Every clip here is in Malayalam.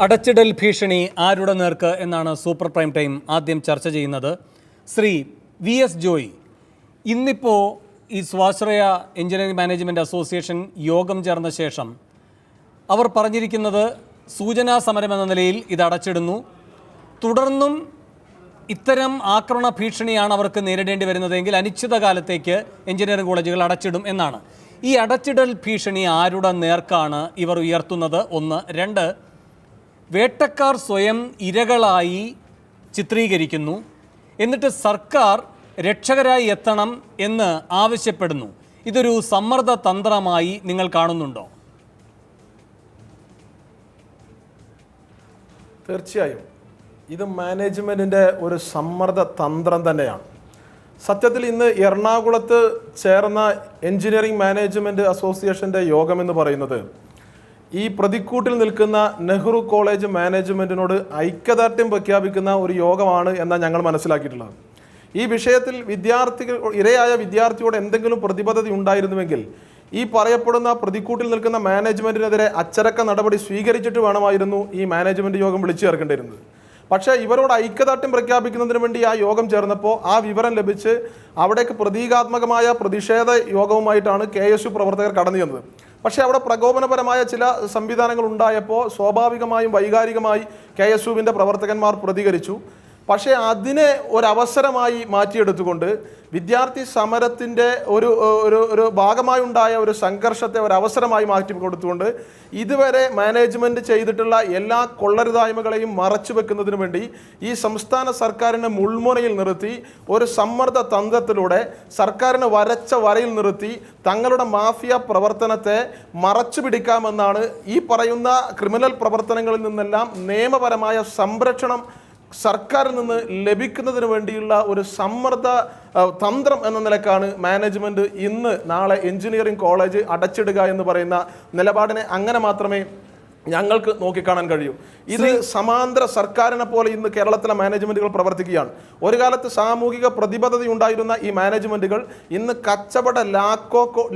അടച്ചിടൽ ഭീഷണി ആരുടെ നേർക്ക് എന്നാണ് സൂപ്പർ പ്രൈം ടൈം ആദ്യം ചർച്ച ചെയ്യുന്നത്. ശ്രീ VS ജോയ്, ഇന്നിപ്പോൾ ഈ സ്വാശ്രയ എഞ്ചിനീയറിംഗ് മാനേജ്മെൻറ്റ് അസോസിയേഷൻ യോഗം ചേർന്ന ശേഷം അവർ പറഞ്ഞിരിക്കുന്നത് സൂചനാ സമരം എന്ന നിലയിൽ ഇത് അടച്ചിടുന്നു. തുടർന്നും ഇത്തരം ആക്രമണ ഭീഷണിയാണ് അവർക്ക് നേരിടേണ്ടി വരുന്നതെങ്കിൽ അനിശ്ചിതകാലത്തേക്ക് എഞ്ചിനീയറിംഗ് കോളേജുകൾ അടച്ചിടും എന്നാണ്. ഈ അടച്ചിടൽ ഭീഷണി ആരുടെ നേർക്കാണ് ഇവർ ഉയർത്തുന്നത്? ഒന്ന്. രണ്ട്, വേട്ടക്കാർ സ്വയം ഇരകളായി ചിത്രീകരിക്കുന്നു, എന്നിട്ട് സർക്കാർ രക്ഷകരായി എത്തണം എന്ന് ആവശ്യപ്പെടുന്നു. ഇതൊരു സമ്മർദ്ദ തന്ത്രമായി നിങ്ങൾ കാണുന്നുണ്ടോ? തീർച്ചയായും ഇത് മാനേജ്മെൻറ്റിൻ്റെ ഒരു സമ്മർദ്ദ തന്ത്രം തന്നെയാണ്. സത്യത്തിൽ ഇന്ന് എറണാകുളത്ത് ചേർന്ന എഞ്ചിനീയറിംഗ് മാനേജ്മെൻറ്റ് അസോസിയേഷൻ്റെ യോഗമെന്ന് പറയുന്നത് ഈ പ്രതിക്കൂട്ടിൽ നിൽക്കുന്ന നെഹ്റു കോളേജ് മാനേജ്മെൻറ്റിനോട് ഐക്യദാർഢ്യം പ്രഖ്യാപിക്കുന്ന ഒരു യോഗമാണ് എന്നാണ് ഞങ്ങൾ മനസ്സിലാക്കിയിട്ടുള്ളത്. ഈ വിഷയത്തിൽ ഇരയായ വിദ്യാർത്ഥിയോട് എന്തെങ്കിലും പ്രതിബദ്ധത ഉണ്ടായിരുന്നുവെങ്കിൽ ഈ പറയപ്പെടുന്ന പ്രതിക്കൂട്ടിൽ നിൽക്കുന്ന മാനേജ്മെൻറ്റിനെതിരെ അച്ചടക്ക നടപടി സ്വീകരിച്ചിട്ട് വേണമായിരുന്നു ഈ മാനേജ്മെൻറ്റ് യോഗം വിളിച്ചു ചേർക്കേണ്ടിയിരുന്നത്. പക്ഷേ ഇവരോട് ഐക്യദാർഢ്യം പ്രഖ്യാപിക്കുന്നതിന് വേണ്ടി ആ യോഗം ചേർന്നപ്പോൾ ആ വിവരം ലഭിച്ച് അവിടേക്ക് പ്രതീകാത്മകമായ പ്രതിഷേധ യോഗവുമായിട്ടാണ് KSU പ്രവർത്തകർ കടന്നു ചെന്നത്. പക്ഷേ അവിടെ പ്രകോപനപരമായ ചില സംവിധാനങ്ങൾ ഉണ്ടായപ്പോൾ സ്വാഭാവികമായും വൈകാരികമായി KSUവിൻ്റെ പ്രവർത്തകന്മാർ പ്രതികരിച്ചു. പക്ഷേ അതിനെ ഒരവസരമായി മാറ്റിയെടുത്തുകൊണ്ട് വിദ്യാർത്ഥി സമരത്തിൻ്റെ ഒരു ഭാഗമായി ഉണ്ടായ ഒരു സംഘർഷത്തെ ഒരവസരമായി മാറ്റി കൊടുത്തുകൊണ്ട് ഇതുവരെ മാനേജ്മെൻറ്റ് ചെയ്തിട്ടുള്ള എല്ലാ കൊള്ളരുതായ്മകളെയും മറച്ചു വെക്കുന്നതിന് വേണ്ടി ഈ സംസ്ഥാന സർക്കാരിനെ മുൾമുനയിൽ നിർത്തി ഒരു സമ്മർദ്ദ തന്ത്രത്തിലൂടെ സർക്കാരിനെ വരച്ച വരയിൽ നിർത്തി തങ്ങളുടെ മാഫിയ പ്രവർത്തനത്തെ മറച്ചു പിടിക്കാമെന്നാണ് ഈ പറയുന്ന ക്രിമിനൽ പ്രവർത്തനങ്ങളിൽ നിന്നെല്ലാം നിയമപരമായ സംരക്ഷണം സർക്കാരിൽ നിന്ന് ലഭിക്കുന്നതിന് വേണ്ടിയുള്ള ഒരു സമ്മർദ്ദ തന്ത്രം എന്ന നിലക്കാണ് മാനേജ്മെൻറ്റ് ഇന്ന് നാളെ എഞ്ചിനീയറിംഗ് കോളേജ് അടച്ചിടുക എന്ന് പറയുന്ന നിലപാടിനെ അങ്ങനെ മാത്രമേ ഞങ്ങൾക്ക് നോക്കിക്കാണാൻ കഴിയും. ഇത് സമാന്തര സർക്കാരിനെ പോലെ ഇന്ന് കേരളത്തിലെ മാനേജ്മെൻറ്റുകൾ പ്രവർത്തിക്കുകയാണ്. ഒരു കാലത്ത് സാമൂഹിക പ്രതിബദ്ധതയുണ്ടായിരുന്ന ഈ മാനേജ്മെൻറ്റുകൾ ഇന്ന് കച്ചവട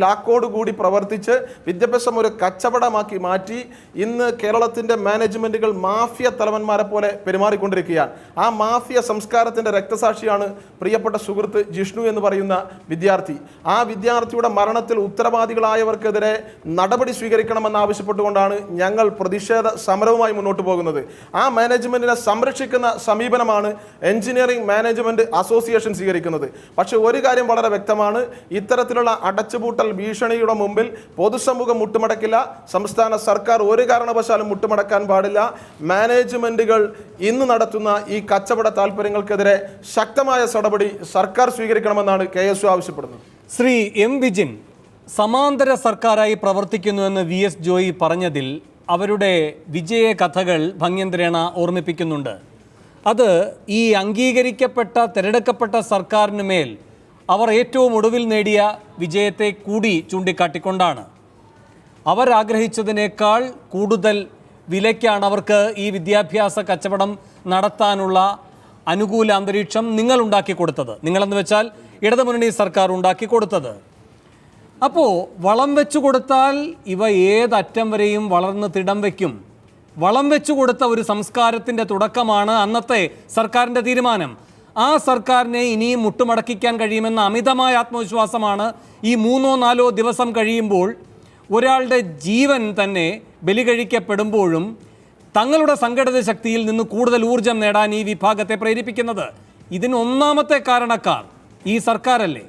ലാക്കോട് കൂടി പ്രവർത്തിച്ച് വിദ്യാഭ്യാസം ഒരു കച്ചവടമാക്കി മാറ്റി ഇന്ന് കേരളത്തിൻ്റെ മാനേജ്മെൻറ്റുകൾ മാഫിയ തലവന്മാരെ പോലെ പെരുമാറിക്കൊണ്ടിരിക്കുകയാണ്. ആ മാഫിയ സംസ്കാരത്തിൻ്റെ രക്തസാക്ഷിയാണ് പ്രിയപ്പെട്ട സുഹൃത്ത് ജിഷ്ണു എന്ന് പറയുന്ന വിദ്യാർത്ഥി. ആ വിദ്യാർത്ഥിയുടെ മരണത്തിൽ ഉത്തരവാദികളായവർക്കെതിരെ നടപടി സ്വീകരിക്കണമെന്ന് ആവശ്യപ്പെട്ടുകൊണ്ടാണ് ഞങ്ങൾ പ്രതിഷേധ സമരവുമായി മുന്നോട്ട് പോകുന്നത്. ആ മാനേജ്മെന്റിനെ സംരക്ഷിക്കുന്ന സമീപനമാണ് എഞ്ചിനീയറിംഗ് മാനേജ്മെന്റ് അസോസിയേഷൻ സ്വീകരിക്കുന്നത്. പക്ഷെ ഒരു കാര്യം വളരെ വ്യക്തമാണ്, ഇത്തരത്തിലുള്ള അടച്ചുപൂട്ടൽ ഭീഷണിയുടെ മുമ്പിൽ പൊതുസമൂഹം മുട്ടുമടക്കില്ല. സംസ്ഥാന സർക്കാർ ഒരു കാരണവശാലും മുട്ടുമടക്കാൻ പാടില്ല. മാനേജ്മെന്റുകൾ ഇന്ന് നടത്തുന്ന ഈ കച്ചവട താല്പര്യങ്ങൾക്കെതിരെ ശക്തമായ നടപടി സർക്കാർ സ്വീകരിക്കണമെന്നാണ് KSU ആവശ്യപ്പെടുന്നത്. ശ്രീ M. വിജിൻ, സമാന്തര സർക്കാരായി പ്രവർത്തിക്കുന്നുവെന്ന് VS ജോയ് പറഞ്ഞതിൽ അവരുടെ വിജയ കഥകൾ ഭംഗ്യന്തരേണ ഓർമ്മിപ്പിക്കുന്നുണ്ട്. അത് ഈ അംഗീകരിക്കപ്പെട്ട തിരഞ്ഞെടുക്കപ്പെട്ട സർക്കാരിന് മേൽ അവർ ഏറ്റവും ഒടുവിൽ നേടിയ വിജയത്തെ കൂടി ചൂണ്ടിക്കാട്ടിക്കൊണ്ടാണ്. അവരാഗ്രഹിച്ചതിനേക്കാൾ കൂടുതൽ വിലയ്ക്കാണ് അവർക്ക് ഈ വിദ്യാഭ്യാസ കച്ചവടം നടത്താനുള്ള അനുകൂല അന്തരീക്ഷം നിങ്ങൾ ഉണ്ടാക്കി കൊടുത്തത്. നിങ്ങളെന്ന് വെച്ചാൽ ഇടതുമുന്നണി സർക്കാർ ഉണ്ടാക്കി കൊടുത്തത്. അപ്പോൾ വളം വെച്ചു കൊടുത്താൽ ഇവ ഏതറ്റം വരെയും വളർന്ന് തിടം വയ്ക്കും. വളം വെച്ചു കൊടുത്ത ഒരു സംസ്കാരത്തിൻ്റെ തുടക്കമാണ് അന്നത്തെ സർക്കാരിൻ്റെ തീരുമാനം. ആ സർക്കാരിനെ ഇനിയും മുട്ടുമടക്കിക്കാൻ കഴിയുമെന്ന അമിതമായ ആത്മവിശ്വാസമാണ് ഈ 3-4 ദിവസം കഴിയുമ്പോൾ ഒരാളുടെ ജീവൻ തന്നെ ബലി കഴിക്കപ്പെടുമ്പോഴും തങ്ങളുടെ സംഘടിത ശക്തിയിൽ നിന്ന് കൂടുതൽ ഊർജം നേടാൻ ഈ വിഭാഗത്തെ പ്രേരിപ്പിക്കുന്നത്. ഇതിന് ഒന്നാമത്തെ കാരണക്കാർ ഈ സർക്കാരല്ലേ?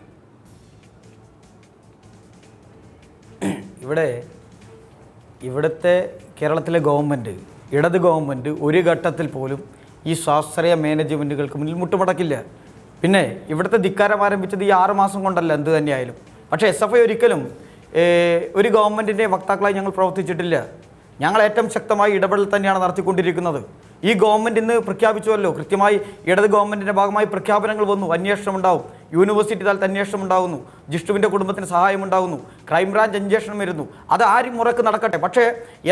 ഇവിടുത്തെ കേരളത്തിലെ ഗവൺമെൻറ്, ഇടത് ഗവൺമെൻറ് ഒരു ഘട്ടത്തിൽ പോലും ഈ സ്വാശ്രയ മാനേജ്മെൻറ്റുകൾക്ക് മുന്നിൽ മുട്ടുമടക്കില്ല. പിന്നെ ഇവിടുത്തെ ധിക്കാരം ആരംഭിച്ചത് ഈ 6 മാസം കൊണ്ടല്ല, എന്ത് തന്നെയായാലും. പക്ഷേ SFI ഒരിക്കലും ഒരു ഗവൺമെൻറ്റിൻ്റെ വക്താക്കളായി ഞങ്ങൾ പ്രവർത്തിച്ചിട്ടില്ല. ഞങ്ങൾ ഏറ്റവും ശക്തമായി ഇടപെടൽ തന്നെയാണ് നടത്തിക്കൊണ്ടിരിക്കുന്നത്. ഈ ഗവൺമെൻറ് ഇന്ന് പ്രഖ്യാപിച്ചുവല്ലോ, കൃത്യമായി ഇടത് ഗവൺമെൻറ്റിൻ്റെ ഭാഗമായി പ്രഖ്യാപനങ്ങൾ വന്നു. അന്വേഷണം ഉണ്ടാവും, യൂണിവേഴ്സിറ്റി തലത്തിൽ അന്വേഷണം ഉണ്ടാകുന്നു, ജിഷ്ണുവിൻ്റെ കുടുംബത്തിന് സഹായം ഉണ്ടാകുന്നു, ക്രൈംബ്രാഞ്ച് അന്വേഷണം വരുന്നു. അത് ആരും മുറക്ക് നടക്കട്ടെ. പക്ഷേ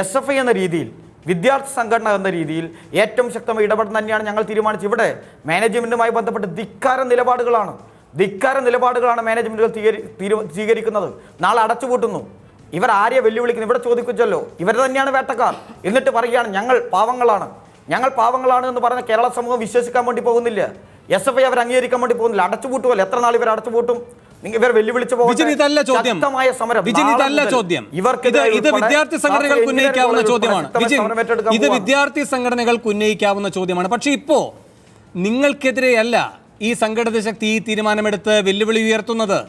SFI എന്ന രീതിയിൽ വിദ്യാർത്ഥി സംഘടന എന്ന രീതിയിൽ ഏറ്റവും ശക്തമായി ഇടപെടുന്ന തന്നെയാണ് ഞങ്ങൾ തീരുമാനിച്ചത്. ഇവിടെ മാനേജ്മെൻറ്റുമായി ബന്ധപ്പെട്ട് ധിക്കാര നിലപാടുകളാണ് മാനേജ്മെൻറ്റുകൾ സ്വീകരിക്കുന്നത്. നാളെ അടച്ചുപൂട്ടുന്നു. ഇവർ ആരെയെ വെല്ലുവിളിക്കുന്നു? ഇവിടെ ചോദിക്കുമല്ലോ, ഇവർ തന്നെയാണ് വേട്ടക്കാർ. എന്നിട്ട് പറയുകയാണ് ഞങ്ങൾ പാവങ്ങളാണ് എന്ന് പറഞ്ഞ കേരള സമൂഹം വിശ്വസിക്കാൻ വേണ്ടി പോകുന്നില്ല. SFI അവർ അംഗീകരിക്കാൻ വേണ്ടി പോകുന്നില്ല. അടച്ചുപൂട്ടുമല്ലോ. എത്ര നാൾ ഇവർ അടച്ചുപൂട്ടും? ഇവർ വെല്ലുവിളിച്ചു ശക്തമായ സമരം. ഇത് വിദ്യാർത്ഥി സംഘടനകൾക്ക് ഉന്നയിക്കാവുന്ന ചോദ്യമാണ്. ഇത് വിദ്യാർത്ഥി സംഘടനകൾക്ക് ഉന്നയിക്കാവുന്ന ചോദ്യമാണ്. പക്ഷെ ഇപ്പോ നിങ്ങൾക്കെതിരെയല്ല ഈ സംഘടിത ശക്തി ഈ തീരുമാനമെടുത്ത് വെല്ലുവിളി ഉയർത്തുന്നത്,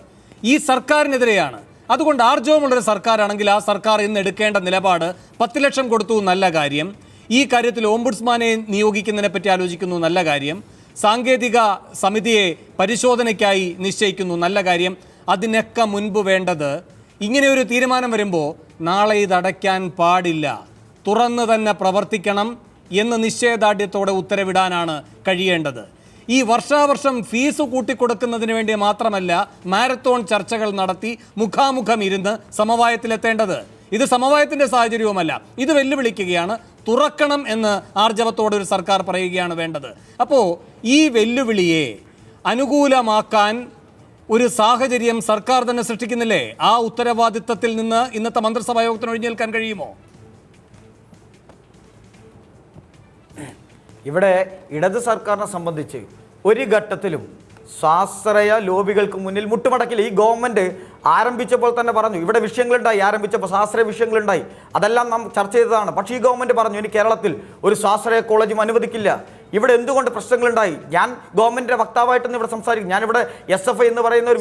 ഈ സർക്കാരിനെതിരെയാണ്. അതുകൊണ്ട് ആർജവമുള്ളൊരു സർക്കാരാണെങ്കിൽ ആ സർക്കാർ ഇന്ന് എടുക്കേണ്ട നിലപാട് 10 ലക്ഷം കൊടുത്തു, നല്ല കാര്യം. ഈ കാര്യത്തിൽ ഓംബുഡ്സ്മാനെ നിയോഗിക്കുന്നതിനെ പറ്റി ആലോചിക്കുന്നു, നല്ല കാര്യം. സാങ്കേതിക സമിതിയെ പരിശോധനയ്ക്കായി നിശ്ചയിക്കുന്നു, നല്ല കാര്യം. അതിനൊക്കെ മുൻപ് വേണ്ടത്, ഇങ്ങനെ ഒരു തീരുമാനം വരുമ്പോൾ നാളെ ഇതടയ്ക്കാൻ പാടില്ല, തുറന്ന് തന്നെ പ്രവർത്തിക്കണം എന്ന് നിശ്ചയദാർഢ്യത്തോടെ ഉത്തരവിടാനാണ് കഴിയേണ്ടത്. ഈ വർഷാവർഷം ഫീസ് കൂട്ടിക്കൊടുക്കുന്നതിന് വേണ്ടി മാത്രമല്ല മാരത്തോൺ ചർച്ചകൾ നടത്തി മുഖാമുഖം ഇരുന്ന് സമവായത്തിലെത്തേണ്ടത്. ഇത് സമവായത്തിൻ്റെ സാഹചര്യവുമല്ല, ഇത് വെല്ലുവിളിക്കുകയാണ്. തുറക്കണം എന്ന് ആർജവത്തോടെ ഒരു സർക്കാർ പറയുകയാണ് വേണ്ടത്. അപ്പോൾ ഈ വെല്ലുവിളിയെ അനുകൂലമാക്കാൻ ഒരു സാഹചര്യം സർക്കാർ തന്നെ സൃഷ്ടിക്കുന്നില്ലേ? ആ ഉത്തരവാദിത്തത്തിൽ നിന്ന് ഇന്നത്തെ മന്ത്രിസഭാ യോഗത്തിന് ഒഴിഞ്ഞേൽക്കാൻ കഴിയുമോ? ഇവിടെ ഇടത് സർക്കാരിനെ സംബന്ധിച്ച് ഒരു ഘട്ടത്തിലും സ്വാശ്രയ ലോബികൾക്ക് മുന്നിൽ മുട്ടുമടക്കില്ല. ഈ ഗവൺമെൻറ് ആരംഭിച്ചപ്പോൾ തന്നെ പറഞ്ഞു ഇവിടെ വിഷയങ്ങളുണ്ടായി, ആരംഭിച്ചപ്പോൾ സ്വാശ്രയ വിഷയങ്ങളുണ്ടായി, അതെല്ലാം നാം ചർച്ച ചെയ്തതാണ്. പക്ഷേ ഈ ഗവൺമെൻറ് പറഞ്ഞു ഇനി കേരളത്തിൽ ഒരു സ്വാശ്രയ കോളേജും അനുവദിക്കില്ല. ഇവിടെ എന്തുകൊണ്ട് പ്രശ്നങ്ങളുണ്ടായി? ഞാൻ ഗവൺമെന്റിന്റെ വക്താവായിട്ടൊന്നും ഇവിടെ സംസാരിക്കും. ഞാനിവിടെ SFI എന്ന് പറയുന്ന ഒരു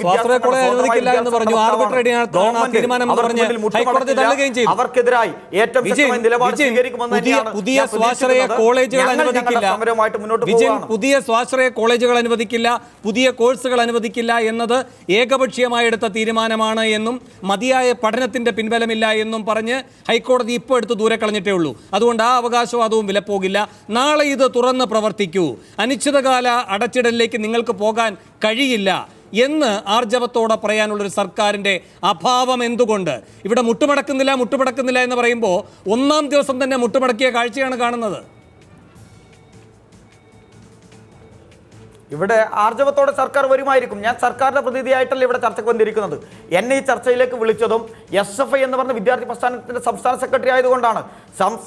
അവർക്കെതിരായി ഏറ്റവും ശക്തമായ നിലപാട് സ്വീകരിക്കുമെന്ന് തന്നെയാണ് പുതിയ സ്വാശ്രയ കോളേജുകൾ അനുവദിക്കില്ല, പുതിയ കോഴ്സുകൾ അനുവദിക്കില്ല എന്നത് ഏകപക്ഷീയമായി എടുത്ത തീരുമാനമാണ് എന്നും മതിയായ പഠനത്തിന്റെ പിൻബലമില്ല എന്നും പറഞ്ഞ് ഹൈക്കോടതി ഇപ്പോൾ എടുത്ത് ദൂരെ കളഞ്ഞിട്ടേ ഉള്ളൂ. അതുകൊണ്ട് ആ അവകാശവാദവും വിലപ്പോകില്ല. നാളെ ഇത് തുറന്ന് പ്രവർത്തിക്കൂ, അനിശ്ചിതകാല അടച്ചിടലിലേക്ക് നിങ്ങൾക്ക് പോകാൻ കഴിയില്ല എന്ന് ആർജവത്തോടെ പറയാനുള്ളൊരു സർക്കാരിൻ്റെ അഭാവം എന്തുകൊണ്ട്? ഇവിടെ മുട്ടുമടക്കുന്നില്ല എന്ന് പറയുമ്പോൾ ഒന്നാം ദിവസം തന്നെ മുട്ടുമടക്കിയ കാഴ്ചയാണ് കാണുന്നത്. ഇവിടെ ആർജവത്തോടെ സർക്കാർ വരുമായിരിക്കും. ഞാൻ സർക്കാരിന്റെ പ്രതിനിധിയായിട്ടല്ല ഇവിടെ ചർച്ചയ്ക്ക് വന്നിരിക്കുന്നത്. എന്നെ ഈ ചർച്ചയിലേക്ക് വിളിച്ചതും SFI എന്ന് പറഞ്ഞ വിദ്യാർത്ഥി പ്രസ്ഥാനത്തിന്റെ സംസ്ഥാന സെക്രട്ടറി ആയതുകൊണ്ടാണ്.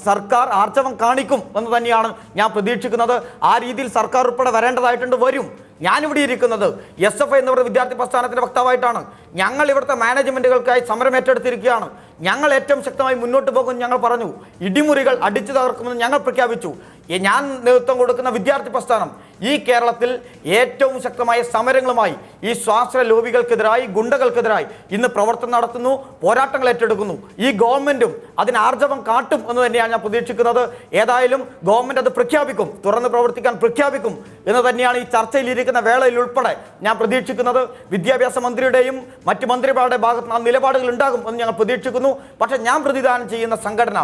സർക്കാർ ആർജവം കാണിക്കും എന്ന് തന്നെയാണ് ഞാൻ പ്രതീക്ഷിക്കുന്നത്. ആ രീതിയിൽ സർക്കാർ ഉൾപ്പെടെ വരേണ്ടതായിട്ടുണ്ട്, വരും. ഞാനിവിടെ ഇരിക്കുന്നത് SFI എന്ന് പറയുന്ന വിദ്യാർത്ഥി പ്രസ്ഥാനത്തിന്റെ വക്താവായിട്ടാണ്. ഞങ്ങൾ ഇവിടുത്തെ മാനേജ്മെന്റുകൾക്കായി സമരം ഏറ്റെടുത്തിരിക്കുകയാണ്. ഞങ്ങൾ ഏറ്റവും ശക്തമായി മുന്നോട്ട് പോകുമെന്ന് ഞങ്ങൾ പറഞ്ഞു. ഇടിമുറികൾ അടിച്ചു തകർക്കുമെന്ന് ഞങ്ങൾ പ്രഖ്യാപിച്ചു. ഞാൻ നേതൃത്വം കൊടുക്കുന്ന വിദ്യാർത്ഥി പ്രസ്ഥാനം ഈ കേരളത്തിൽ ഏറ്റവും ശക്തമായ സമരങ്ങളുമായി ഈ സ്വാശ്രയ ലോബികൾക്കെതിരായി, ഗുണ്ടകൾക്കെതിരായി ഇന്ന് പ്രവർത്തനം നടത്തുന്നു, പോരാട്ടങ്ങൾ ഏറ്റെടുക്കുന്നു. ഈ ഗവൺമെന്റും അതിന് ആർജവം കാട്ടും എന്ന് തന്നെയാണ് ഞാൻ പ്രതീക്ഷിക്കുന്നത്. ഏതായാലും ഗവൺമെന്റ് അത് പ്രഖ്യാപിക്കും, തുറന്ന് പ്രവർത്തിക്കാൻ പ്രഖ്യാപിക്കും എന്ന് തന്നെയാണ് ഈ ചർച്ചയിലിരിക്കുന്ന വേളയിൽ ഉൾപ്പെടെ ഞാൻ പ്രതീക്ഷിക്കുന്നത്. വിദ്യാഭ്യാസ മന്ത്രിയുടെയും മറ്റ് മന്ത്രിമാരുടെ ഭാഗത്ത് നിന്ന് നിലപാടുകൾ ഉണ്ടാകും എന്ന് ഞങ്ങൾ പ്രതീക്ഷിക്കുന്നു. പക്ഷേ ഞാൻ പ്രതിദാനം ചെയ്യുന്ന സംഘടന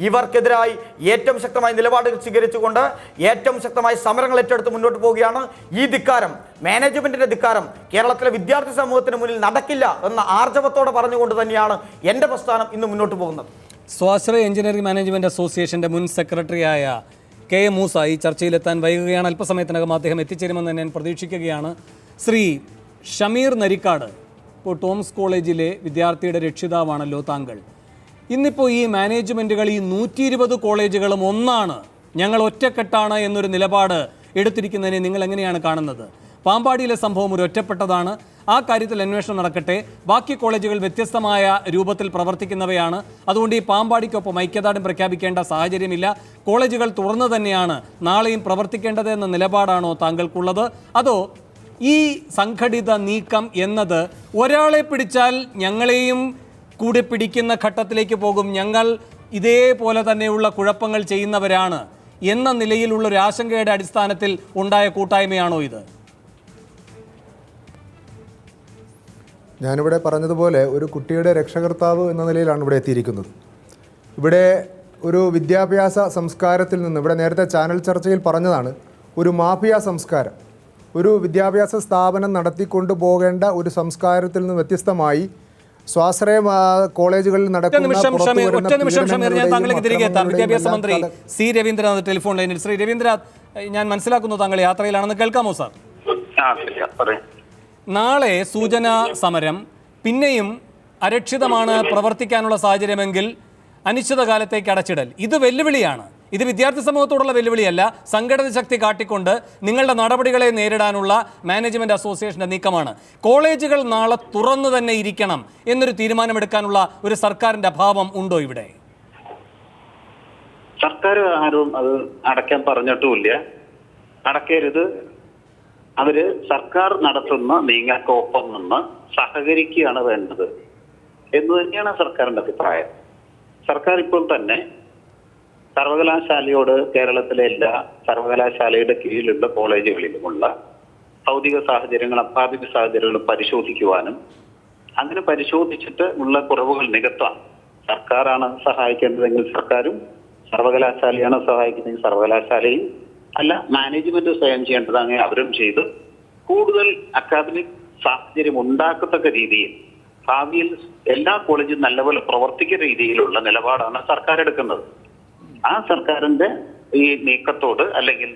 ഇവർക്കെതിരായി ഏറ്റവും ശക്തമായ നിലപാടുകൾ സ്വീകരിച്ചുകൊണ്ട് ഏറ്റവും ശക്തമായ സമരങ്ങൾ ഏറ്റെടുത്ത് മുന്നോട്ട് പോവുകയാണ്. ഈ ധിക്കാരം, മാനേജ്മെന്റിന്റെ ധിക്കാരം കേരളത്തിലെ വിദ്യാർത്ഥി സമൂഹത്തിന് മുന്നിൽ നടക്കില്ല എന്ന ആർജവത്തോടെ പറഞ്ഞുകൊണ്ട് തന്നെയാണ് എൻ്റെ പ്രസ്ഥാനം ഇന്ന് മുന്നോട്ട് പോകുന്നത്. സ്വാശ്രയ എഞ്ചിനീയറിംഗ് മാനേജ്മെന്റ് അസോസിയേഷന്റെ മുൻ സെക്രട്ടറിയായ KM മൂസ ഈ ചർച്ചയിലെത്താൻ വൈകുകയാണ്. അല്പസമയത്തിനകം അദ്ദേഹം എത്തിച്ചേരുമെന്ന് ഞാൻ പ്രതീക്ഷിക്കുകയാണ്. ശ്രീ ഷമീർ നരിക്കാട്, ഇപ്പോൾ ടോംസ് കോളേജിലെ വിദ്യാർത്ഥിയുടെ രക്ഷിതാവാണല്ലോ താങ്കൾ. ഇന്നിപ്പോൾ ഈ മാനേജ്മെൻറ്റുകൾ ഈ 120 കോളേജുകളും ഒന്നാണ്, ഞങ്ങൾ ഒറ്റക്കെട്ടാണ് എന്നൊരു നിലപാട് എടുത്തിരിക്കുന്നതിനെ നിങ്ങൾ എങ്ങനെയാണ് കാണുന്നത്? പാമ്പാടിയിലെ സംഭവം ഒരു ഒറ്റപ്പെട്ടതാണ്, ആ കാര്യത്തിൽ അന്വേഷണം നടക്കട്ടെ. ബാക്കി കോളേജുകൾ വ്യത്യസ്തമായ രൂപത്തിൽ പ്രവർത്തിക്കുന്നവയാണ്. അതുകൊണ്ട് ഈ പാമ്പാടിക്കൊപ്പം ഐക്യദാർഢ്യം പ്രഖ്യാപിക്കേണ്ട സാഹചര്യമില്ല. കോളേജുകൾ തുറന്നു തന്നെയാണ് നാളെയും പ്രവർത്തിക്കേണ്ടത് എന്ന നിലപാടാണോ താങ്കൾക്കുള്ളത്? അതോ ഈ സംഘടിത നീക്കം എന്നത് ഒരാളെ പിടിച്ചാൽ ഞങ്ങളെയും കൂടെ പിടിക്കുന്ന ഘട്ടത്തിലേക്ക് പോകും, ഞങ്ങൾ ഇതേപോലെ തന്നെയുള്ള കുഴപ്പങ്ങൾ ചെയ്യുന്നവരാണ് എന്ന നിലയിലുള്ളൊരു ആശങ്കയുടെ അടിസ്ഥാനത്തിൽ ഉണ്ടായ കൂട്ടായ്മയാണോ ഇത്? ഞാനിവിടെ പറഞ്ഞതുപോലെ ഒരു കുട്ടിയുടെ രക്ഷകർത്താവ് എന്ന നിലയിലാണ് ഇവിടെ എത്തിയിരിക്കുന്നത്. ഇവിടെ ഒരു വിദ്യാഭ്യാസ സംസ്കാരത്തിൽ നിന്ന്, ഇവിടെ നേരത്തെ ചാനൽ ചർച്ചയിൽ പറഞ്ഞതാണ്, ഒരു മാഫിയ സംസ്കാരം, ഒരു വിദ്യാഭ്യാസ സ്ഥാപനം നടത്തിക്കൊണ്ടു പോകേണ്ട ഒരു സംസ്കാരത്തിൽ നിന്ന് വ്യത്യസ്തമായി സ്വാശ്രയ കോളേജുകളിൽ നടക്കുന്ന ഒറ്റ നിമിഷം ഷമീർ, ഞാൻ താങ്കളിലേക്ക് തിരികെ എത്താം. വിദ്യാഭ്യാസ മന്ത്രി സി രവീന്ദ്രനാഥ് ടെലിഫോൺ ലൈനിൽ. ശ്രീ രവീന്ദ്ര, ഞാൻ മനസ്സിലാക്കുന്നു താങ്കൾ യാത്രയിലാണെന്ന്. കേൾക്കാമോ സാർ? നാളെ സൂചനാ സമരം, പിന്നെയും അരക്ഷിതമാണ് പ്രവർത്തിക്കാനുള്ള സാഹചര്യമെങ്കിൽ അനിശ്ചിതകാലത്തേക്ക് അടച്ചിടൽ, ഇത് വെല്ലുവിളിയാണ്. ഇത് വിദ്യാർത്ഥി സമൂഹത്തോടുള്ള വെല്ലുവിളിയല്ല, സംഘടന ശക്തി കാട്ടിക്കൊണ്ട് നിങ്ങളുടെ നടപടികളെ നേരിടാനുള്ള മാനേജ്മെന്റ് അസോസിയേഷന്റെ നീക്കമാണ്. കോളേജുകൾ നാളെ തുറന്നു തന്നെ ഇരിക്കണം എന്നൊരു തീരുമാനമെടുക്കാനുള്ള ഒരു സർക്കാരിന്റെ അഭാവം ഉണ്ടോ ഇവിടെ? സർക്കാർ ആരും അത് അടയ്ക്കാൻ പറഞ്ഞിട്ടുമില്ല, അടക്കരുത്. അവര് സർക്കാർ നടത്തുന്ന നീങ്ങക്കൊപ്പം നിന്ന് സഹകരിക്കുകയാണ് വേണ്ടത് എന്ന് തന്നെയാണ് സർക്കാരിന്റെ അഭിപ്രായം. സർക്കാർ ഇപ്പോൾ തന്നെ സർവകലാശാലയോട് കേരളത്തിലെ എല്ലാ സർവകലാശാലയുടെ കീഴിലുള്ള കോളേജുകളിലുമുള്ള ഭൗതിക സാഹചര്യങ്ങൾ, അധ്യാപിക സാഹചര്യങ്ങൾ പരിശോധിക്കുവാനും അങ്ങനെ പരിശോധിച്ചിട്ട് ഉള്ള കുറവുകൾ നികത്താൻ സർക്കാരാണ് സഹായിക്കേണ്ടതെങ്കിൽ സർക്കാരും, സർവകലാശാലയാണ് സഹായിക്കുന്നതെങ്കിൽ സർവകലാശാലയും, അല്ല മാനേജ്മെന്റ് സ്വയം ചെയ്യേണ്ടത് അങ്ങനെ അവരും ചെയ്ത് കൂടുതൽ അക്കാദമിക് സാഹചര്യം ഉണ്ടാക്കത്തക്ക രീതിയിൽ ഭാവിയിൽ എല്ലാ കോളേജും നല്ലപോലെ പ്രവർത്തിക്കുന്ന രീതിയിലുള്ള നിലപാടാണ് സർക്കാർ എടുക്കുന്നത്. ആ സർക്കാരിന്റെ ഈ നീക്കത്തോട് അല്ലെങ്കിൽ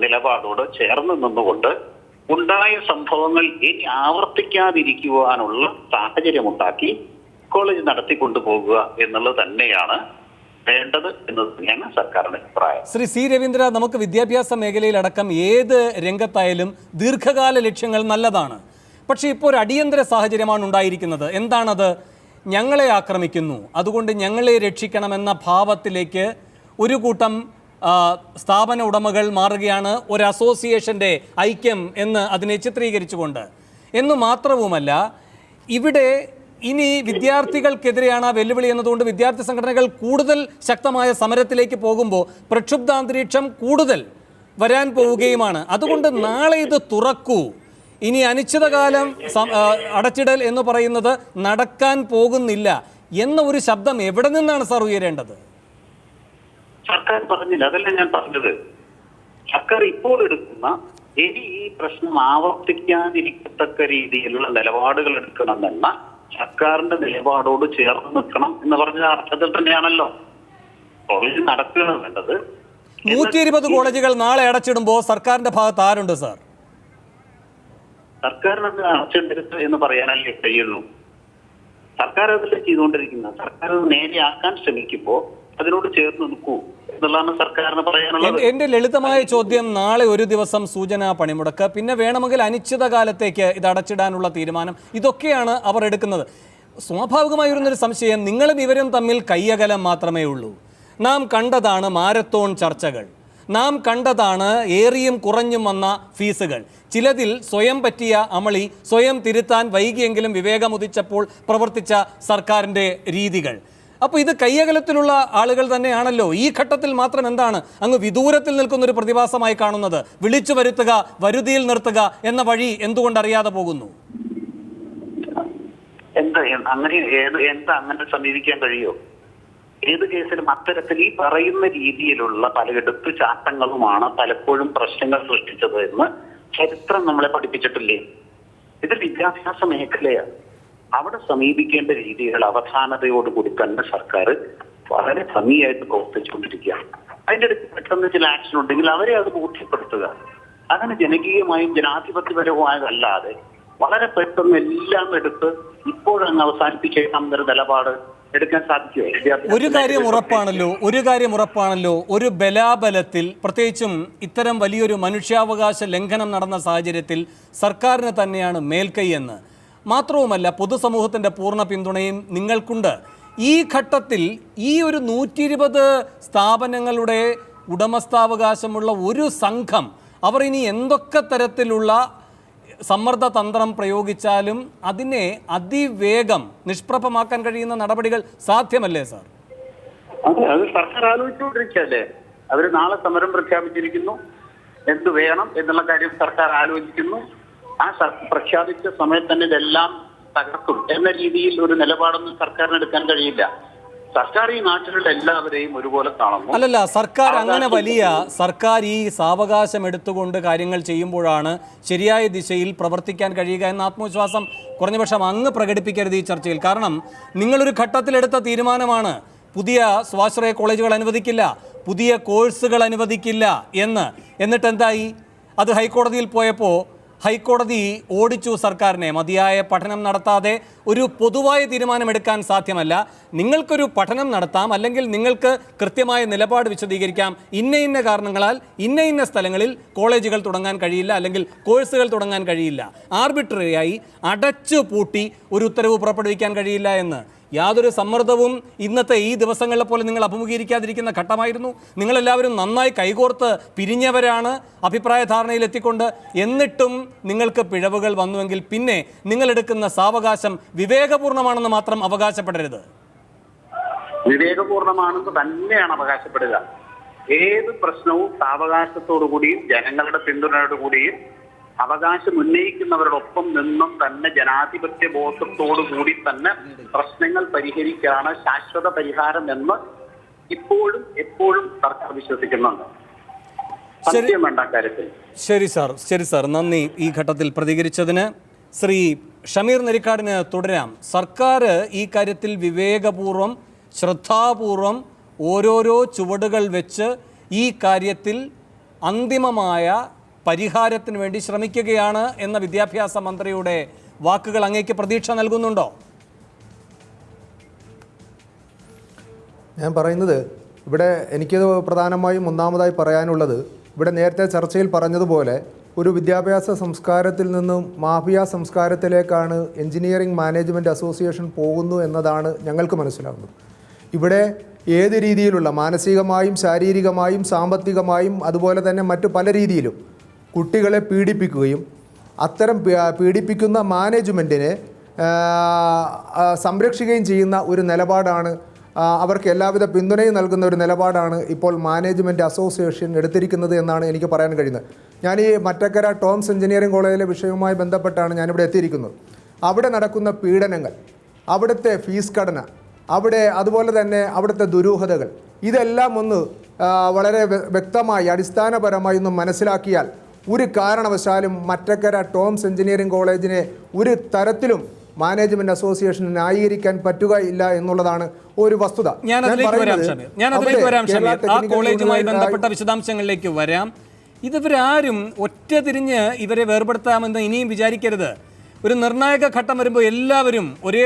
നിലപാടോട് ചേർന്ന് നിന്നുകൊണ്ട് ഉണ്ടായ സംഭവങ്ങൾ ഇനി ആവർത്തിക്കാതിരിക്കുവാനുള്ള സാഹചര്യമുണ്ടാക്കി കോളേജ് നടത്തിക്കൊണ്ടുപോകുക എന്നുള്ളത് തന്നെയാണ് വേണ്ടത് എന്നത് തന്നെയാണ് സർക്കാരിന്റെ അഭിപ്രായം. ശ്രീ സി രവീന്ദ്ര, നമുക്ക് വിദ്യാഭ്യാസ മേഖലയിലടക്കം ഏത് രംഗത്തായാലും ദീർഘകാല ലക്ഷ്യങ്ങൾ നല്ലതാണ്. പക്ഷേ ഇപ്പോൾ ഒരു അടിയന്തര സാഹചര്യമാണ് ഉണ്ടായിരിക്കുന്നത്. എന്താണത്? ഞങ്ങളെ ആക്രമിക്കുന്നു, അതുകൊണ്ട് ഞങ്ങളെ രക്ഷിക്കണമെന്ന ഭാവത്തിലേക്ക് ഒരു കൂട്ടം സ്ഥാപന ഉടമകൾ മാറുകയാണ്, ഒരു അസോസിയേഷൻ്റെ ഐക്യം എന്ന് അതിനെ ചിത്രീകരിച്ചുകൊണ്ട്. എന്നു മാത്രവുമല്ല, ഇവിടെ ഇനി വിദ്യാർത്ഥികൾക്കെതിരെയാണ് ആ വെല്ലുവിളി എന്നതുകൊണ്ട് വിദ്യാർത്ഥി സംഘടനകൾ കൂടുതൽ ശക്തമായ സമരത്തിലേക്ക് പോകുമ്പോൾ പ്രക്ഷുബ്ധാന്തരീക്ഷം കൂടുതൽ വരാൻ പോവുകയുമാണ്. അതുകൊണ്ട് നാളെ ഇത് തുറക്കൂ, ഇനി അനിശ്ചിതകാലം അടച്ചിടൽ എന്ന് പറയുന്നത് നടക്കാൻ പോകുന്നില്ല എന്ന ഒരു ശബ്ദം എവിടെ നിന്നാണ് സാർ ഉയരേണ്ടത്? സർക്കാർ പറഞ്ഞില്ല, അതല്ല ഞാൻ പറഞ്ഞത്. സർക്കാർ ഇപ്പോൾ എടുക്കുന്ന ഇനി ഈ പ്രശ്നം ആവർത്തിക്കാതിരിക്കത്തക്ക രീതിയിലുള്ള നിലപാടുകൾ എടുക്കണമെന്ന സർക്കാരിന്റെ നിലപാടോട് ചേർന്ന് നിൽക്കണം എന്ന് പറഞ്ഞ അർത്ഥത്തിൽ തന്നെയാണല്ലോ കോളേജ് നടക്കുകയാണ് വേണ്ടത്. 120 കോളേജുകൾ നാളെ അടച്ചിടുമ്പോൾ സർക്കാരിന്റെ ഭാഗത്ത് ആരുണ്ട് സാർ? സർക്കാരിനത് അടച്ചിടരുത് എന്ന് പറയാനല്ലേ കഴിയുള്ളൂ. സർക്കാർ അതല്ലേ ചെയ്തുകൊണ്ടിരിക്കുന്നത്. സർക്കാർ അത് നേരെയാക്കാൻ ശ്രമിക്കുമ്പോൾ അതിനോട് ചേർന്ന് നിൽക്കൂ എന്നുള്ളതാണ് സർക്കാരിന് പറയാനുള്ളത്. എന്റെ ലളിതമായ ചോദ്യം, നാളെ ഒരു ദിവസം സൂചനാ പണിമുടക്ക്, പിന്നെ വേണമെങ്കിൽ അനിശ്ചിതകാലത്തേക്ക് ഇത് അടച്ചിടാനുള്ള തീരുമാനം, ഇതൊക്കെയാണ് അവർ എടുക്കുന്നത്. സ്വാഭാവികമായിരുന്നൊരു സംശയം, നിങ്ങളും ഇവരും തമ്മിൽ കയ്യകലം മാത്രമേ ഉള്ളൂ. നാം കണ്ടതാണ് മാരത്തോൺ ചർച്ചകൾ, നാം കണ്ടതാണ് ഏറിയും കുറഞ്ഞും വന്ന ഫീസുകൾ, ചിലതിൽ സ്വയം പറ്റിയ അമളി, സ്വയം തിരുത്താൻ വൈകിയെങ്കിലും വിവേകമുദിച്ചപ്പോൾ പ്രവർത്തിച്ച സർക്കാരിൻ്റെ രീതികൾ. അപ്പോൾ ഇത് കയ്യകലത്തിലുള്ള ആളുകൾ തന്നെയാണല്ലോ. ഈ ഘട്ടത്തിൽ മാത്രം എന്താണ് അങ്ങ് വിദൂരത്തിൽ നിൽക്കുന്ന ഒരു പ്രതിഭാസമായി കാണുന്നത്? വിളിച്ചു വരുത്തുക, വരുതിയിൽ നിർത്തുക എന്ന വഴി എന്തുകൊണ്ടറിയാതെ പോകുന്നു? അങ്ങനെ സമീപിക്കാൻ കഴിയോ? ഏത് കേസിലും അത്തരത്തിൽ ഈ പറയുന്ന രീതിയിലുള്ള പല എടുത്തുചാട്ടങ്ങളുമാണ് പലപ്പോഴും പ്രശ്നങ്ങൾ സൃഷ്ടിച്ചത് എന്ന് ചരിത്രം നമ്മളെ പഠിപ്പിച്ചിട്ടില്ലേ? ഇത് വിദ്യാഭ്യാസ മേഖലയാണ്. അവിടെ സമീപിക്കേണ്ട രീതികൾ അവധാനതയോടുകൂടി തന്നെ സർക്കാർ വളരെ ഭംഗിയായിട്ട് പ്രവർത്തിച്ചുകൊണ്ടിരിക്കുകയാണ്. അതിൻ്റെ അടുത്ത് പെട്ടെന്ന് ചില ആക്ഷൻ ഉണ്ടെങ്കിൽ അവരെ അത് ബോധ്യപ്പെടുത്തുക. അങ്ങനെ ജനകീയമായും ജനാധിപത്യപരവുമായതല്ലാതെ വളരെ പെട്ടെന്ന് എല്ലാം എടുത്ത് ഇപ്പോഴങ്ങ് അവസാനിപ്പിച്ചേക്കാം എന്നൊരു നിലപാട് എടുക്കാൻ സാധിക്കുമോ? ഒരു കാര്യം ഉറപ്പാണല്ലോ, ഒരു ബലാബലത്തിൽ, പ്രത്യേകിച്ചും ഇത്തരം വലിയൊരു മനുഷ്യാവകാശ ലംഘനം നടന്ന സാഹചര്യത്തിൽ സർക്കാരിന് തന്നെയാണ് മേൽക്കൈ എന്ന്. മാത്രവുമല്ല, പൊതുസമൂഹത്തിൻ്റെ പൂർണ്ണ പിന്തുണയും നിങ്ങൾക്കുണ്ട്. ഈ ഘട്ടത്തിൽ ഈ ഒരു 120 സ്ഥാപനങ്ങളുടെ ഉടമസ്ഥാവകാശമുള്ള ഒരു സംഘം, അവർ ഇനി എന്തൊക്കെ തരത്തിലുള്ള സമ്മർദ്ദ തന്ത്രം പ്രയോഗിച്ചാലും അതിനെ അതിവേഗം നിഷ്പ്രഭമാക്കാൻ കഴിയുന്ന നടപടികൾ സാധ്യമല്ലേ സാർ? അത് സർക്കാർ ആലോചിച്ചുകൊണ്ടിരിക്കല്ലേ. അവർ നാളെ സമരം പ്രഖ്യാപിച്ചിരിക്കുന്നു, എന്ത് വേണം എന്നുള്ള കാര്യം സർക്കാർ ആലോചിക്കുന്നു. ആ പ്രഖ്യാപിച്ച സമയത്ത് തന്നെ ഇതെല്ലാം തകർക്കും എന്ന രീതിയിൽ ഒരു നിലപാടൊന്നും സർക്കാരിന് എടുക്കാൻ കഴിയില്ല. സർക്കാർ ഈ നാട്ടിലുള്ള എല്ലാവരെയും ഒരുപോലെ കാണുന്നു. അല്ലല്ല, സർക്കാർ അങ്ങനെ സർക്കാർ ഈ സാവകാശം എടുത്തുകൊണ്ട് കാര്യങ്ങൾ ചെയ്യുമ്പോഴാണ് ശരിയായ ദിശയിൽ പ്രവർത്തിക്കാൻ കഴിയുക എന്ന ആത്മവിശ്വാസം കുറഞ്ഞപക്ഷം അങ്ങ് പ്രകടിപ്പിക്കരുത് ഈ ചർച്ചയിൽ. കാരണം നിങ്ങളൊരു ഘട്ടത്തിലെടുത്ത തീരുമാനമാണ് പുതിയ സ്വാശ്രയ കോളേജുകൾ അനുവദിക്കില്ല, പുതിയ കോഴ്സുകൾ അനുവദിക്കില്ല എന്നിട്ട് എന്തായി? അത് ഹൈക്കോടതിയിൽ പോയപ്പോൾ ഹൈക്കോടതി ഓടിച്ചു സർക്കാരിനെ. മതിയായ പഠനം നടത്താതെ ഒരു പൊതുവായ തീരുമാനമെടുക്കാൻ സാധ്യമല്ല. നിങ്ങൾക്കൊരു പഠനം നടത്താം, അല്ലെങ്കിൽ നിങ്ങൾക്ക് കൃത്യമായ നിലപാട് വിശദീകരിക്കാം. ഇന്ന കാരണങ്ങളാൽ ഇന്ന സ്ഥലങ്ങളിൽ കോളേജുകൾ തുടങ്ങാൻ കഴിയില്ല, അല്ലെങ്കിൽ കോഴ്സുകൾ തുടങ്ങാൻ കഴിയില്ല. ആർബിട്രറിയായി അടച്ചു പൂട്ടി ഒരു ഉത്തരവ് പുറപ്പെടുവിക്കാൻ കഴിയില്ല എന്ന്. യാതൊരു സമ്മർദ്ദവും ഇന്നത്തെ ഈ ദിവസങ്ങളെ പോലെ നിങ്ങൾ അഭിമുഖീകരിക്കാതിരിക്കുന്ന ഘട്ടമായിരുന്നു. നിങ്ങളെല്ലാവരും നന്നായി കൈകോർത്ത് പിരിഞ്ഞവരാണ് അഭിപ്രായ ധാരണയിൽ എത്തിക്കൊണ്ട്. എന്നിട്ടും നിങ്ങൾക്ക് പിഴവുകൾ വന്നുവെങ്കിൽ പിന്നെ നിങ്ങളെടുക്കുന്ന സാവകാശം വിവേകപൂർണ്ണമാണെന്ന് മാത്രം അവകാശപ്പെടരുത്. വിവേകപൂർണ്ണമാണെന്ന് തന്നെയാണ് അവകാശപ്പെടുക. ഏത് പ്രശ്നവും സാവകാശത്തോടുകൂടിയും ജനങ്ങളുടെ പിന്തുണയോടുകൂടിയും അവകാശം ഉന്നയിക്കുന്നവരോടൊപ്പം നിന്നും തന്നെ ജനാധിപത്യ ബോധത്തോടുകൂടി തന്നെ പ്രശ്നങ്ങൾ പരിഹരിക്കാണ് ശാശ്വത പരിഹാരം എന്ന് ഇപ്പോഴും എപ്പോഴും സർക്കാർ വിശ്വസിക്കുന്നുണ്ട്. സത്യം വേണ്ട കാര്യത്തിൽ. ശരി സാർ, നന്ദി ഈ ഘട്ടത്തിൽ പ്രതികരിച്ചതിന്. ശ്രീ ഷമീർ നെരിക്കാടിന് തുടരാം. സർക്കാർ ഈ കാര്യത്തിൽ വിവേകപൂർവ്വം ശ്രദ്ധാപൂർവം ഓരോരോ ചുവടുകൾ വെച്ച് ഈ കാര്യത്തിൽ അന്തിമമായ പരിഹാരത്തിന് വേണ്ടി ശ്രമിക്കുകയാണ് എന്ന വിദ്യാഭ്യാസ മന്ത്രിയുടെ വാക്കുകൾ അങ്ങേക്ക് പ്രതീക്ഷ നൽകുന്നുണ്ടോ? ഞാൻ പറയുന്നത് ഇവിടെ എനിക്കത് പ്രധാനമായും ഒന്നാമതായി പറയാനുള്ളത്, ഇവിടെ നേരത്തെ ചർച്ചയിൽ പറഞ്ഞതുപോലെ ഒരു വിദ്യാഭ്യാസ സംസ്കാരത്തിൽ നിന്നും മാഫിയ സംസ്കാരത്തിലേക്കാണ് എഞ്ചിനീയറിംഗ് മാനേജ്മെൻറ്റ് അസോസിയേഷൻ പോകുന്നു എന്നതാണ് ഞങ്ങൾക്ക് മനസ്സിലാകുന്നത്. ഇവിടെ ഏത് രീതിയിലുള്ള മാനസികമായും ശാരീരികമായും സാമ്പത്തികമായും അതുപോലെ തന്നെ മറ്റു പല രീതിയിലും കുട്ടികളെ പീഡിപ്പിക്കുകയും അത്തരം പീഡിപ്പിക്കുന്ന മാനേജ്മെൻറ്റിനെ സംരക്ഷിക്കുകയും ചെയ്യുന്ന ഒരു നിലപാടാണ്, അവർക്ക് എല്ലാവിധ പിന്തുണയും നൽകുന്ന ഒരു നിലപാടാണ് ഇപ്പോൾ മാനേജ്മെൻറ്റ് അസോസിയേഷൻ എടുത്തിരിക്കുന്നത് എന്നാണ് എനിക്ക് പറയാൻ കഴിയുന്നത്. ഞാൻ ഈ മറ്റക്കര ടോംസ് എഞ്ചിനീയറിംഗ് കോളേജിലെ വിഷയവുമായി ബന്ധപ്പെട്ടാണ് ഞാനിവിടെ എത്തിയിരിക്കുന്നത്. അവിടെ നടക്കുന്ന പീഡനങ്ങൾ, അവിടുത്തെ ഫീസ് ഘടന, അതുപോലെ തന്നെ അവിടുത്തെ ദുരൂഹതകൾ, ഇതെല്ലാം ഒന്ന് വളരെ വ്യക്തമായി അടിസ്ഥാനപരമായി ഒന്ന് മനസ്സിലാക്കിയാൽ ഒരു കാരണവശാലും മറ്റക്കര ടോംസ് എഞ്ചിനീയറിംഗ് കോളേജിനെ ഒരു തരത്തിലും മാനേജ്മെന്റ് അസോസിയേഷന് ന്യായീകരിക്കാൻ പറ്റുകയില്ല എന്നുള്ളതാണ് ഒരു വസ്തുത. ഞാനതിലേക്ക് വരാം ഷമീർ. ആ കോളേജുമായി ബന്ധപ്പെട്ട വിശദാംശങ്ങളിലേക്ക് വരാം. ഇവരാരും ഒറ്റ തിരിഞ്ഞ് ഇവരെ വേർപെടുത്താമെന്ന് ഇനിയും വിചാരിക്കരുത്. ഒരു നിർണായക ഘട്ടം വരുമ്പോൾ എല്ലാവരും ഒരേ